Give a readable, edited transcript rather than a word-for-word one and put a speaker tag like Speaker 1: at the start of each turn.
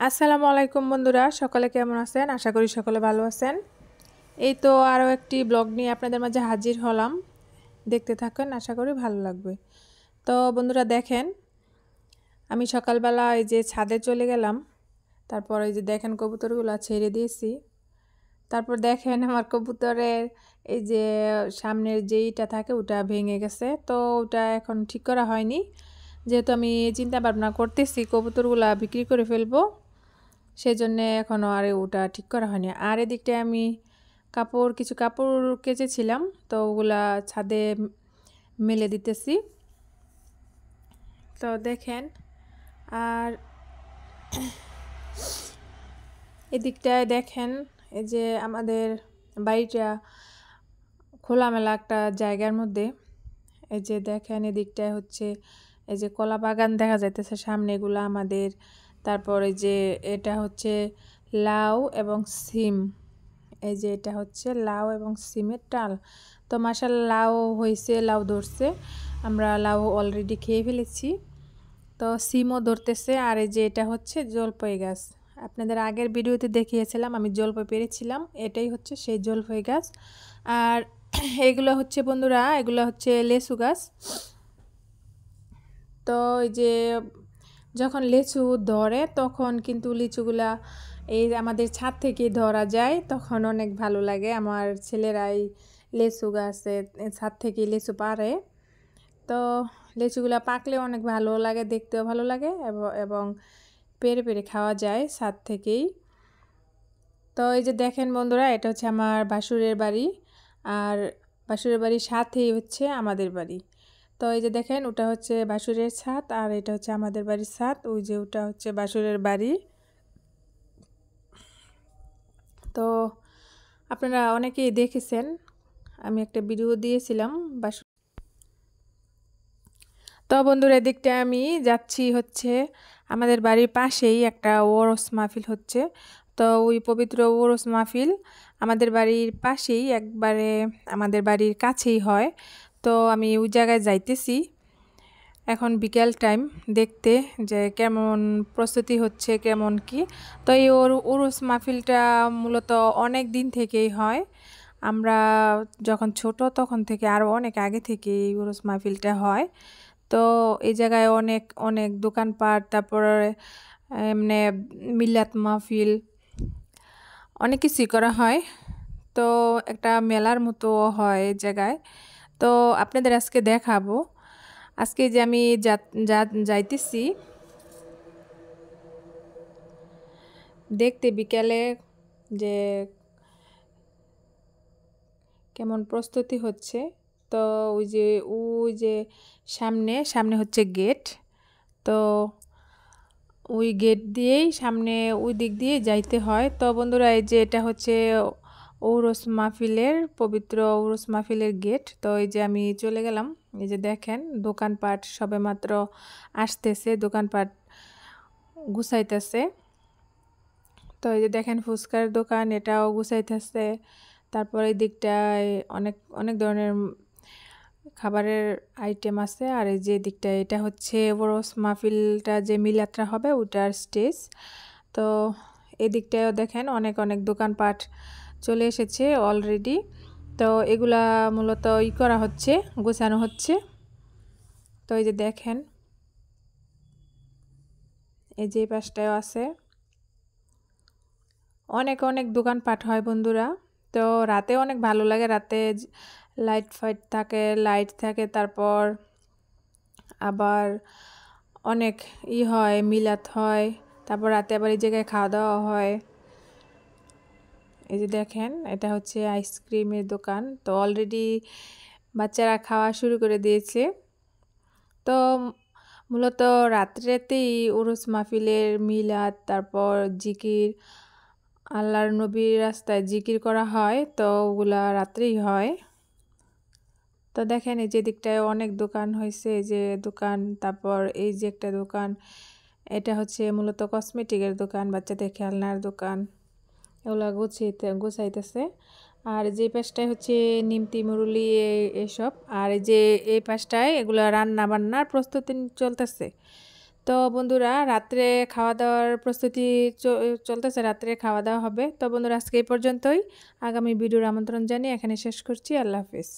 Speaker 1: আসসালামু আলাইকুম বন্ধুরা, সকলে কেমন আছেন? আশা করি সকলে ভালো আছেন। এই তো আরও একটি ব্লগ নিয়ে আপনাদের মাঝে হাজির হলাম। দেখতে থাকেন, আশা করি ভালো লাগবে। তো বন্ধুরা দেখেন, আমি সকালবেলা এই যে ছাদে চলে গেলাম। তারপর এই যে দেখেন কবুতরগুলো ছেড়ে দিয়েছি। তারপর দেখেন আমার কবুতরের এই যে সামনের যেইটা থাকে ওটা ভেঙে গেছে, তো ওটা এখন ঠিক করা হয়নি। যেহেতু আমি চিন্তা ভাবনা করতেছি কবুতরগুলা বিক্রি করে ফেলবো, সেই জন্যে এখনও আর ওটা ঠিক করা হয়নি। আর এদিকটায় আমি কিছু কাপড় কেচেছিলাম, তো ওগুলা ছাদে মেলে দিতেছি। তো দেখেন, আর এদিকটায় দেখেন এই যে আমাদের বাড়িটা খোলামেলা একটা জায়গার মধ্যে। এই যে দেখেন এদিকটায় হচ্ছে এই যে কলা বাগান দেখা যাইতেছে সামনে, এগুলো আমাদের। তারপরে যে এটা হচ্ছে লাউ এবং সিম, এই যে এটা হচ্ছে লাউ এবং সিমের ডাল। তো মাশাআল্লাহ লাউ হয়েছে, লাউ ধরছে, আমরা লাউ অলরেডি খেয়ে ফেলেছি। তো সিমও ধরতেছে। আর এই যে এটা হচ্ছে জলপাই গাছ, আপনাদের আগের ভিডিওতে দেখিয়েছিলাম আমি জলপাই পেরেছিলাম, এটাই হচ্ছে সেই জলপাই গাছ। আর এগুলো হচ্ছে বন্ধুরা, এগুলো হচ্ছে লেচু গাছ। তো এই যে যখন লিচু ধরে তখন কিন্তু লিচুগুলা এই আমাদের ছাদ থেকে ধরা যায়, তখন অনেক ভালো লাগে। আমার ছেলেরাই লিচু গাছে ছাদ থেকে লিচু পাড়ে। তো লিচুগুলা পাকলে অনেক ভালো লাগে, দেখতেও ভালো লাগে এবং পেরে পেরে খাওয়া যায় ছাদ থেকেই। তো এই যে দেখেন বন্ধুরা, এটা হচ্ছে আমার বাসুরের বাড়ি, আর বাসুরের বাড়ির সাথেই হচ্ছে আমাদের বাড়ি। তো এই যে দেখেন ওটা হচ্ছে বাসুরের ছাদ, আর এটা হচ্ছে আমাদের বাড়ির ছাদ। ওই যে ওটা হচ্ছে বাসুরের বাড়ি। তো আপনারা অনেকেই দেখেছেন, আমি একটা ভিডিও দিয়েছিলাম বাসুর। তো বন্ধুরা এদিকটা আমি যাচ্ছি হচ্ছে আমাদের বাড়ির পাশেই একটা ওরস মাহফিল হচ্ছে। তো ওই পবিত্র ওরস মাহফিল আমাদের বাড়ির পাশেই, একবারে আমাদের বাড়ির কাছেই হয়। তো আমি ওই জায়গায় যাইতেছি এখন বিকেল টাইম, দেখতে যে কেমন প্রস্তুতি হচ্ছে, কেমন কি। তো এই উরুস মাহফিলটা মূলত অনেক দিন থেকেই হয়। আমরা যখন ছোট তখন থেকে, আরও অনেক আগে থেকে এই উরুস মাহফিলটা হয়। তো এই জায়গায় অনেক অনেক দোকানপাট, তারপরে এমনি মিলাদ মাহফিল, অনেক কিছুই করা হয়। তো একটা মেলার মতো হয় এই জায়গায়। তো আপনাদের আজকে দেখাবো। আজকে যে আমি যাইতেছি দেখতে বিকেলে যে কেমন প্রস্তুতি হচ্ছে। তো ওই যে সামনে সামনে হচ্ছে গেট। তো ওই গেট দিয়েই সামনে ওই দিক দিয়ে যাইতে হয়। তো বন্ধুরা এই যে এটা হচ্ছে ঔরস মাহফিলের, পবিত্র ঔরস মাহফিলের গেট। তো এই যে আমি চলে গেলাম। এই যে দেখেন দোকানপাট সবেমাত্র আসতেছে, দোকানপাট গুছাইতেছে। তো এই যে দেখেন ফুচকার দোকান, এটাও গুছাইতেছে। তারপর এই দিকটায় অনেক অনেক ধরনের খাবারের আইটেম আছে। আর এই যে দিকটায় এটা হচ্ছে ওরস মাহফিলটা যে মিলাদটা হবে ওটার স্টেজ। তো এই দিকটায়ও দেখেন অনেক অনেক দোকানপাট চলে এসেছে অলরেডি। তো এগুলা মূলত করা হচ্ছে, গোছানো হচ্ছে। তো এই যে দেখেন এই যে পাশটাও আছে, অনেক অনেক দোকানপাট হয় বন্ধুরা। তো রাতে অনেক ভালো লাগে, রাতে লাইট ফাইট থাকে, লাইট থাকে। তারপর আবার অনেক হয়, মিলাদ হয়। তারপর রাতে আবার এই জায়গায় খাওয়া দাওয়া হয়। এই যে দেখেন এটা হচ্ছে আইসক্রিমের দোকান। তো অলরেডি বাচ্চারা খাওয়া শুরু করে দিয়েছে। তো মূলত রাত্রেতেই উরুস মাহফিলের মিলাদ, তারপর জিকির, আল্লাহর নবীর রাস্তায় জিকির করা হয়। তো ওগুলা রাত্রেই হয়। তো দেখেন এই যে দিকটায় অনেক দোকান হয়েছে, এই যে দোকান। তারপর এই যে একটা দোকান, এটা হচ্ছে মূলত কসমেটিকের দোকান, বাচ্চাদের খেলনার দোকান, এগুলো গুছাইতেছে। আর যে পাশটায় হচ্ছে নিমতি মুরুলি এসব। আর যে এই পাশটায় এগুলো রান্না বান্নার প্রস্তুতি চলতেছে। তো বন্ধুরা রাত্রে খাওয়া দাওয়ার প্রস্তুতি চলতেছে, রাত্রে খাওয়া দাওয়া হবে। তো বন্ধুরা আজকে এই পর্যন্তই, আগামী ভিডিওর আমন্ত্রণ জানিয়ে এখানে শেষ করছি। আল্লাহ হাফিজ।